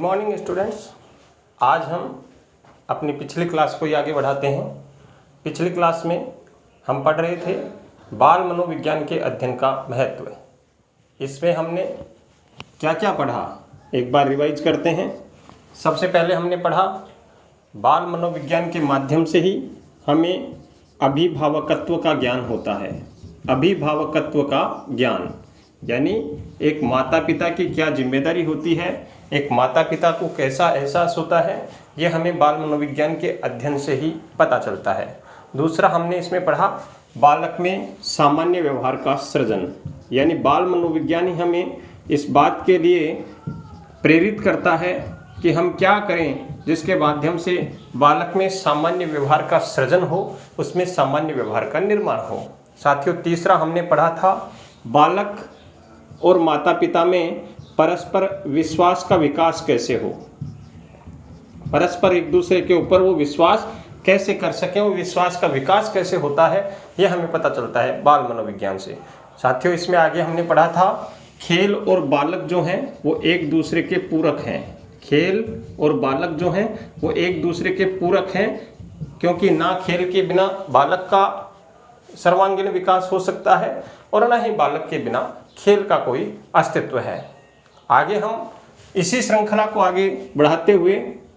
Morning students. आज हम अपनी पिछली क्लास को ही आगे बढ़ाते हैं। पिछली क्लास में हम पढ़ रहे थे बाल मनोविज्ञान के अध्ययन का महत्व। इसमें हमने क्या क्या पढ़ा, एक बार रिवाइज करते हैं। सबसे पहले हमने पढ़ा बाल मनोविज्ञान के माध्यम से ही हमें अभिभावकत्व का ज्ञान होता है। अभिभावकत्व का ज्ञान यानी एक माता पिता की क्या जिम्मेदारी होती है, एक माता पिता को कैसा एहसास होता है, ये हमें बाल मनोविज्ञान के अध्ययन से ही पता चलता है। दूसरा हमने इसमें पढ़ा बालक में सामान्य व्यवहार का सृजन, यानी बाल मनोविज्ञान ही हमें इस बात के लिए प्रेरित करता है कि हम क्या करें जिसके माध्यम से बालक में सामान्य व्यवहार का सृजन हो, उसमें सामान्य व्यवहार का निर्माण हो। साथियों, तीसरा हमने पढ़ा था बालक और माता पिता में परस्पर विश्वास का विकास कैसे हो, परस्पर एक दूसरे के ऊपर वो विश्वास कैसे कर सकें, वो विश्वास का विकास कैसे होता है, ये हमें पता चलता है बाल मनोविज्ञान से। साथियों, इसमें आगे हमने पढ़ा था खेल और बालक जो हैं वो एक दूसरे के पूरक हैं। खेल और बालक जो हैं वो एक दूसरे के पूरक हैं, क्योंकि ना खेल के बिना बालक का सर्वांगीण विकास हो सकता है और ना ही बालक के बिना खेल का कोई अस्तित्व है। आगे हम इसी श्रृंखला को आगे बढ़ाते हुए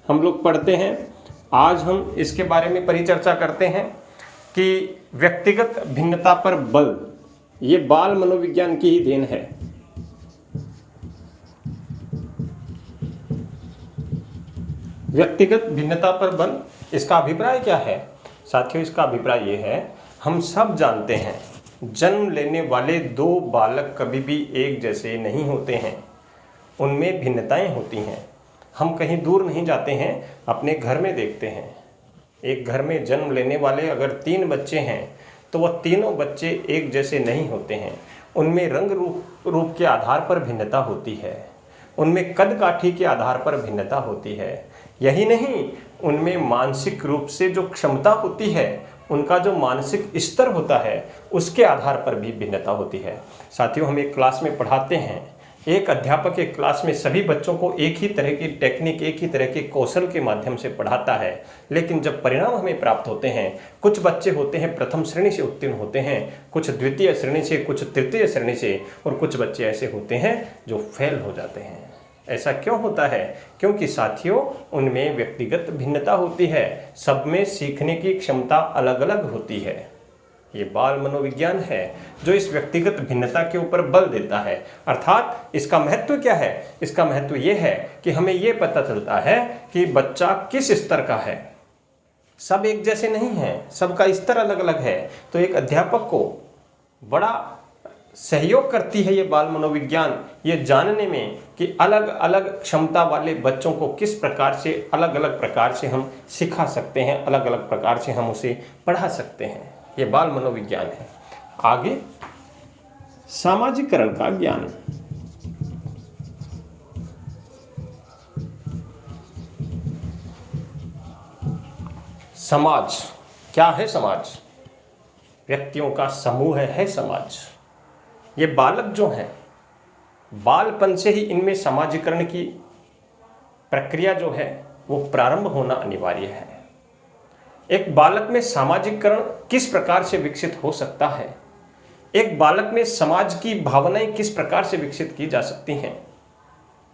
हम लोग पढ़ते हैं। आज हम इसके बारे में परिचर्चा करते हैं कि व्यक्तिगत भिन्नता पर बल, ये बाल मनोविज्ञान की ही देन है। व्यक्तिगत भिन्नता पर बल, इसका अभिप्राय क्या है? साथियों, इसका अभिप्राय ये है, हम सब जानते हैं जन्म लेने वाले दो बालक कभी भी एक जैसे नहीं होते हैं, उनमें भिन्नताएं होती हैं। हम कहीं दूर नहीं जाते हैं, अपने घर में देखते हैं। एक घर में जन्म लेने वाले अगर 3 बच्चे हैं तो वह तीनों बच्चे एक जैसे नहीं होते हैं। उनमें रंग रूप के आधार पर भिन्नता होती है, उनमें कद काठी के आधार पर भिन्नता होती है। यही नहीं, उनमें मानसिक रूप से जो क्षमता होती है, उनका जो मानसिक स्तर होता है, उसके आधार पर भी भिन्नता होती है। साथियों, हम एक क्लास में पढ़ाते हैं, एक अध्यापक एक क्लास में सभी बच्चों को एक ही तरह की टेक्निक, एक ही तरह के कौशल के माध्यम से पढ़ाता है, लेकिन जब परिणाम हमें प्राप्त होते हैं, कुछ बच्चे होते हैं प्रथम श्रेणी से उत्तीर्ण होते हैं, कुछ द्वितीय श्रेणी से, कुछ तृतीय श्रेणी से, और कुछ बच्चे ऐसे होते हैं जो फेल हो जाते हैं। ऐसा क्यों होता है? क्योंकि साथियों, उनमें व्यक्तिगत भिन्नता होती है, सब में सीखने की क्षमता अलग अलग होती है। ये बाल मनोविज्ञान है जो इस व्यक्तिगत भिन्नता के ऊपर बल देता है। अर्थात इसका महत्व क्या है? इसका महत्व ये है कि हमें ये पता चलता है कि बच्चा किस स्तर का है। सब एक जैसे नहीं हैं, सबका स्तर अलग अलग है। तो एक अध्यापक को बड़ा सहयोग करती है ये बाल मनोविज्ञान, ये जानने में कि अलग अलग क्षमता वाले बच्चों को किस प्रकार से, अलग अलग प्रकार से हम सिखा सकते हैं, अलग अलग प्रकार से हम उसे पढ़ा सकते हैं। ये बाल मनोविज्ञान है। आगे सामाजिकरण का ज्ञान। समाज क्या है? समाज व्यक्तियों का समूह है समाज। ये बालक जो हैं, बालपन से ही इनमें समाजीकरण की प्रक्रिया जो है वो प्रारंभ होना अनिवार्य है। एक बालक में सामाजिकरण किस प्रकार से विकसित हो सकता है, एक बालक में समाज की भावनाएं किस प्रकार से विकसित की जा सकती हैं,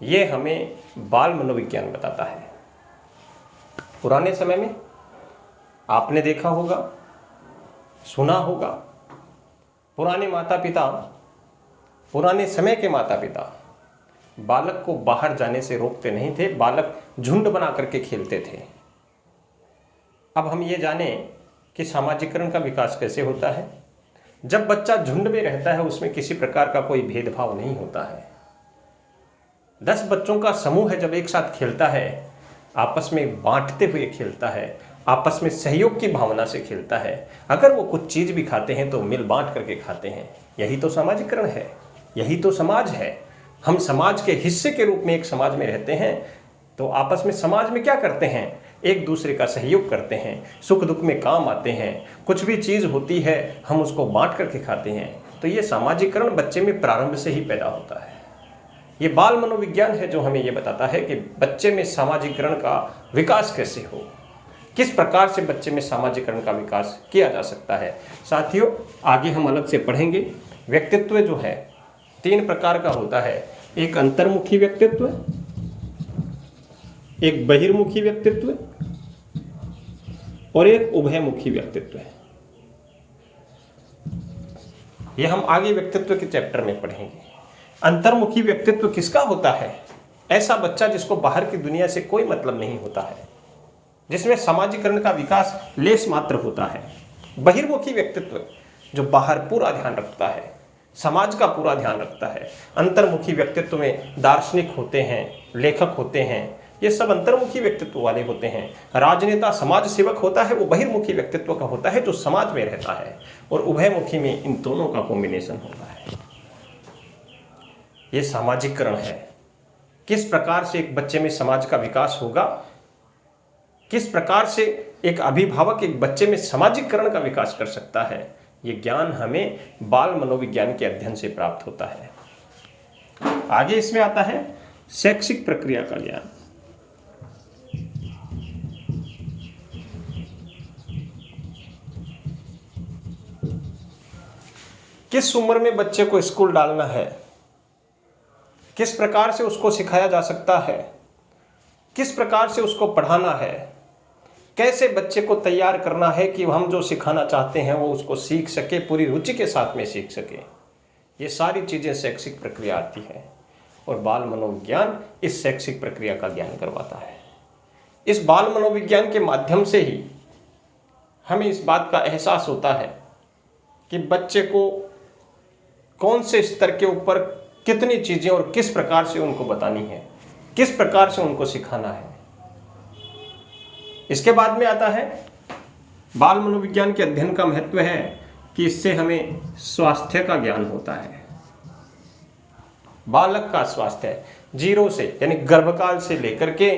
ये हमें बाल मनोविज्ञान बताता है। पुराने समय में आपने देखा होगा, सुना होगा, पुराने समय के माता पिता बालक को बाहर जाने से रोकते नहीं थे, बालक झुंड बना करके खेलते थे। अब हम ये जाने कि सामाजिकरण का विकास कैसे होता है। जब बच्चा झुंड में रहता है, उसमें किसी प्रकार का कोई भेदभाव नहीं होता है। 10 बच्चों का समूह है, जब एक साथ खेलता है, आपस में बांटते हुए खेलता है, आपस में सहयोग की भावना से खेलता है। अगर वो कुछ चीज़ भी खाते हैं तो मिल बांट करके खाते हैं। यही तो सामाजिकरण है, यही तो समाज है। हम समाज के हिस्से के रूप में एक समाज में रहते हैं, तो आपस में समाज में क्या करते हैं? एक दूसरे का सहयोग करते हैं, सुख दुख में काम आते हैं, कुछ भी चीज़ होती है हम उसको बांट करके खाते हैं। तो ये सामाजिकरण बच्चे में प्रारंभ से ही पैदा होता है। ये बाल मनोविज्ञान है जो हमें ये बताता है कि बच्चे में सामाजिकरण का विकास कैसे हो, किस प्रकार से बच्चे में सामाजिकरण का विकास किया जा सकता है। साथियों, आगे हम अलग से पढ़ेंगे। व्यक्तित्व जो है 3 प्रकार का होता है। एक अंतर्मुखी व्यक्तित्व, एक बहिर्मुखी व्यक्तित्व और एक उभयमुखी व्यक्तित्व है। यह हम आगे व्यक्तित्व के चैप्टर में पढ़ेंगे। अंतर्मुखी व्यक्तित्व किसका होता है? ऐसा बच्चा जिसको बाहर की दुनिया से कोई मतलब नहीं होता है, जिसमें सामाजिकरण का विकास लेस मात्र होता है। बहिर्मुखी व्यक्तित्व जो बाहर पूरा ध्यान रखता है, समाज का पूरा ध्यान रखता है। अंतर्मुखी व्यक्तित्व में दार्शनिक होते हैं, लेखक होते हैं, ये सब अंतर्मुखी व्यक्तित्व वाले होते हैं। राजनेता, समाज सेवक होता है, वो बहिर्मुखी व्यक्तित्व का होता है जो समाज में रहता है। और उभयमुखी में इन दोनों का कॉम्बिनेशन होता है। ये सामाजिकरण है। किस प्रकार से एक बच्चे में समाज का विकास होगा, किस प्रकार से एक अभिभावक एक बच्चे में सामाजिकरण का विकास कर सकता है, ये ज्ञान हमें बाल मनोविज्ञान के अध्ययन से प्राप्त होता है। आगे इसमें आता है शैक्षिक प्रक्रिया का ज्ञान। किस उम्र में बच्चे को स्कूल डालना है, किस प्रकार से उसको सिखाया जा सकता है, किस प्रकार से उसको पढ़ाना है, कैसे बच्चे को तैयार करना है कि हम जो सिखाना चाहते हैं वो उसको सीख सके, पूरी रुचि के साथ में सीख सके। ये सारी चीज़ें शैक्षिक प्रक्रिया आती है और बाल मनोविज्ञान इस शैक्षिक प्रक्रिया का ज्ञान करवाता है। इस बाल मनोविज्ञान के माध्यम से ही हमें इस बात का एहसास होता है कि बच्चे को कौन से स्तर के ऊपर कितनी चीज़ें और किस प्रकार से उनको बतानी है, किस प्रकार से उनको सिखाना है। इसके बाद में आता है बाल मनोविज्ञान के अध्ययन का महत्व है कि इससे हमें स्वास्थ्य का ज्ञान होता है। बालक का स्वास्थ्य 0 से यानी गर्भकाल से लेकर के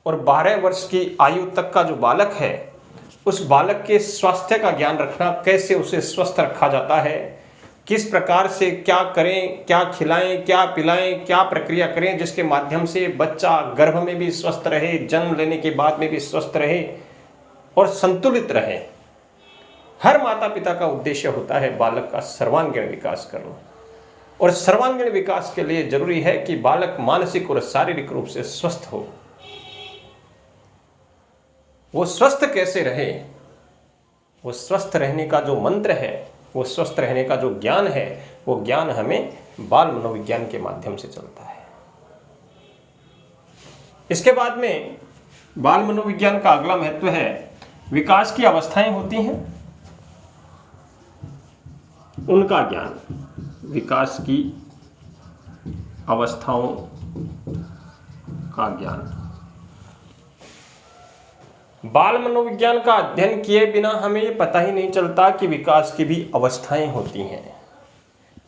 और 12 वर्ष की आयु तक का जो बालक है, उस बालक के स्वास्थ्य का ज्ञान रखना, कैसे उसे स्वस्थ रखा जाता है, किस प्रकार से क्या करें, क्या खिलाएं, क्या पिलाएं, क्या प्रक्रिया करें जिसके माध्यम से बच्चा गर्भ में भी स्वस्थ रहे, जन्म लेने के बाद में भी स्वस्थ रहे और संतुलित रहे। हर माता पिता का उद्देश्य होता है बालक का सर्वांगीण विकास करना। और सर्वांगीण विकास के लिए जरूरी है कि बालक मानसिक और शारीरिक रूप से स्वस्थ हो। वो स्वस्थ कैसे रहे, वो स्वस्थ रहने का जो मंत्र है, वो स्वस्थ रहने का जो ज्ञान है, वो ज्ञान हमें बाल मनोविज्ञान के माध्यम से चलता है। इसके बाद में बाल मनोविज्ञान का अगला महत्व है विकास की अवस्थाएं होती हैं, उनका ज्ञान। विकास की अवस्थाओं का ज्ञान। बाल मनोविज्ञान का अध्ययन किए बिना हमें ये पता ही नहीं चलता कि विकास की भी अवस्थाएं होती हैं।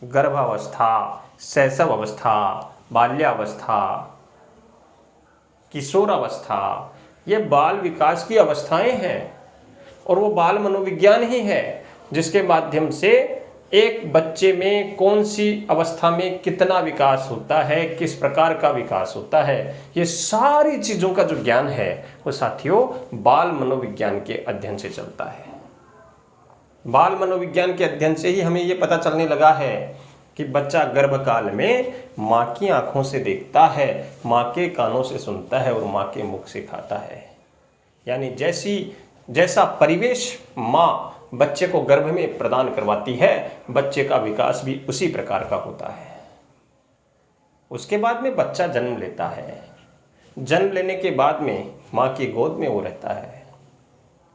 गर्भावस्था, शैशव अवस्था, बाल्यावस्था, किशोरावस्था, ये बाल विकास की अवस्थाएं हैं। और वो बाल मनोविज्ञान ही है जिसके माध्यम से एक बच्चे में कौन सी अवस्था में कितना विकास होता है, किस प्रकार का विकास होता है, ये सारी चीज़ों का जो ज्ञान है वो साथियों बाल मनोविज्ञान के अध्ययन से चलता है। बाल मनोविज्ञान के अध्ययन से ही हमें ये पता चलने लगा है कि बच्चा गर्भकाल में माँ की आंखों से देखता है, माँ के कानों से सुनता है और माँ के मुख से खाता है। यानी जैसा परिवेश माँ बच्चे को गर्भ में प्रदान करवाती है, बच्चे का विकास भी उसी प्रकार का होता है। उसके बाद में बच्चा जन्म लेता है। जन्म लेने के बाद में माँ की गोद में वो रहता है।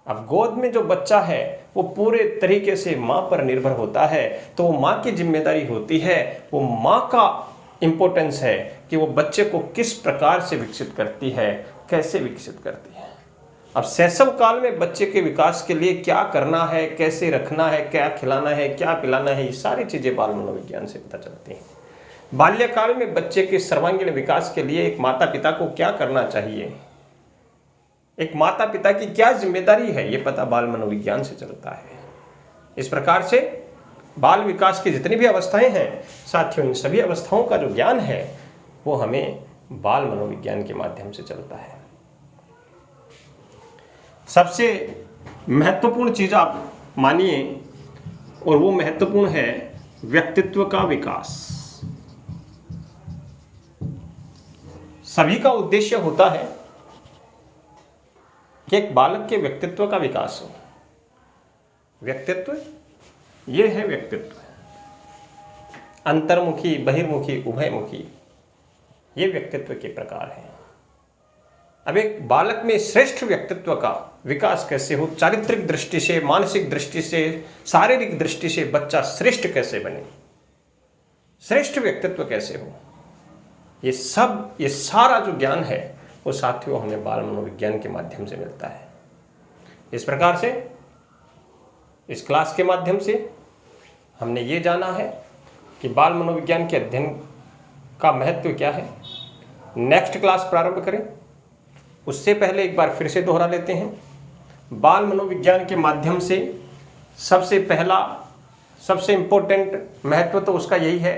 अब गोद में जो बच्चा है वो पूरे तरीके से माँ पर निर्भर होता है, तो वो माँ की जिम्मेदारी होती है, वो माँ का इम्पोर्टेंस है कि वो बच्चे को किस प्रकार से विकसित करती है, कैसे विकसित करती है। अब शैशव काल में बच्चे के विकास के लिए क्या करना है, कैसे रखना है, क्या खिलाना है, क्या पिलाना है, ये सारी चीज़ें बाल मनोविज्ञान से पता चलती हैं। बाल्यकाल में बच्चे के सर्वांगीण विकास के लिए एक माता पिता को क्या करना चाहिए, एक माता पिता की क्या जिम्मेदारी है, ये पता बाल मनोविज्ञान से चलता है। इस प्रकार से बाल विकास की जितनी भी अवस्थाएं हैं साथियों, इन सभी अवस्थाओं का जो ज्ञान है वो हमें बाल मनोविज्ञान के माध्यम से चलता है। सबसे महत्वपूर्ण चीज़ आप मानिए, और वो महत्वपूर्ण है व्यक्तित्व का विकास। सभी का उद्देश्य होता है कि एक बालक के व्यक्तित्व का विकास हो। व्यक्तित्व, ये है व्यक्तित्व, अंतर्मुखी, बहिर्मुखी, उभयमुखी, ये व्यक्तित्व के प्रकार हैं। अब एक बालक में श्रेष्ठ व्यक्तित्व का विकास कैसे हो, चारित्रिक दृष्टि से, मानसिक दृष्टि से, शारीरिक दृष्टि से बच्चा श्रेष्ठ कैसे बने, श्रेष्ठ व्यक्तित्व कैसे हो, ये सारा जो ज्ञान है वो साथियों हमें बाल मनोविज्ञान के माध्यम से मिलता है। इस प्रकार से इस क्लास के माध्यम से हमने ये जाना है कि बाल मनोविज्ञान के अध्ययन का महत्व क्या है। नेक्स्ट क्लास प्रारंभ करें उससे पहले एक बार फिर से दोहरा लेते हैं। बाल मनोविज्ञान के माध्यम से सबसे पहला, सबसे इम्पोर्टेंट महत्व तो उसका यही है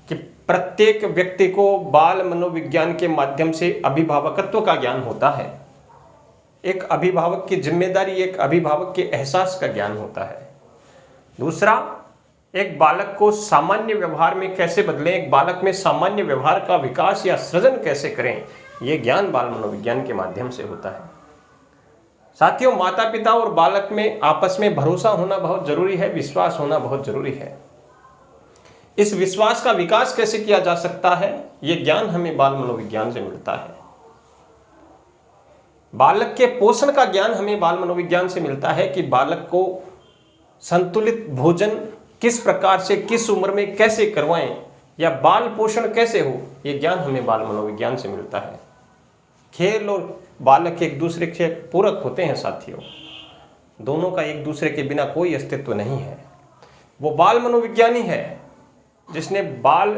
कि प्रत्येक व्यक्ति को बाल मनोविज्ञान के माध्यम से अभिभावकत्व का ज्ञान होता है। एक अभिभावक की जिम्मेदारी, एक अभिभावक के एहसास का ज्ञान होता है। दूसरा, एक बालक को सामान्य व्यवहार में कैसे बदलें, एक बालक में सामान्य व्यवहार का विकास या सृजन कैसे करें, ये ज्ञान बाल मनोविज्ञान के माध्यम से होता है। साथियों, माता पिता और बालक में आपस में भरोसा होना बहुत जरूरी है, विश्वास होना बहुत जरूरी है। इस विश्वास का विकास कैसे किया जा सकता है, ये ज्ञान हमें बाल मनोविज्ञान से मिलता है। बालक के पोषण का ज्ञान हमें बाल मनोविज्ञान से मिलता है कि बालक को संतुलित भोजन किस प्रकार से, किस उम्र में कैसे करवाएं, या बाल पोषण कैसे हो, ये ज्ञान हमें बाल मनोविज्ञान से मिलता है। खेल और बालक एक दूसरे के पूरक होते हैं साथियों, दोनों का एक दूसरे के बिना कोई अस्तित्व नहीं है। वो बाल मनोविज्ञानी है जिसने बाल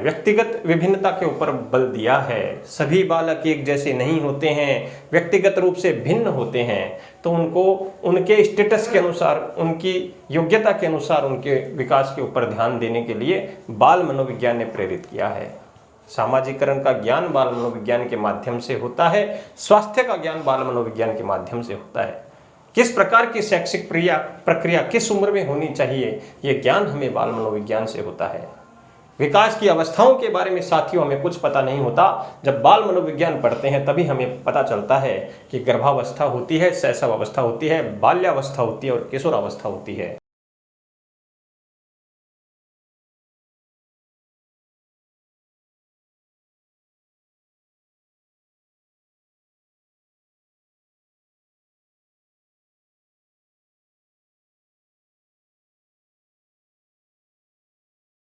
व्यक्तिगत विभिन्नता के ऊपर बल दिया है। सभी बालक एक जैसे नहीं होते हैं, व्यक्तिगत रूप से भिन्न होते हैं, तो उनको उनके स्टेटस के अनुसार, उनकी योग्यता के अनुसार उनके विकास के ऊपर ध्यान देने के लिए बाल मनोविज्ञान ने प्रेरित किया है। सामाजिकरण का ज्ञान बाल मनोविज्ञान के माध्यम से होता है, स्वास्थ्य का ज्ञान बाल मनोविज्ञान के माध्यम से होता है। किस प्रकार की शैक्षिक प्रक्रिया किस उम्र में होनी चाहिए, ये ज्ञान हमें बाल मनोविज्ञान से होता है। विकास की अवस्थाओं के बारे में साथियों हमें कुछ पता नहीं होता, जब बाल मनोविज्ञान पढ़ते हैं तभी हमें पता चलता है कि गर्भावस्था होती है, शैशव अवस्था होती है, बाल्यावस्था होती है और किशोरावस्था होती है।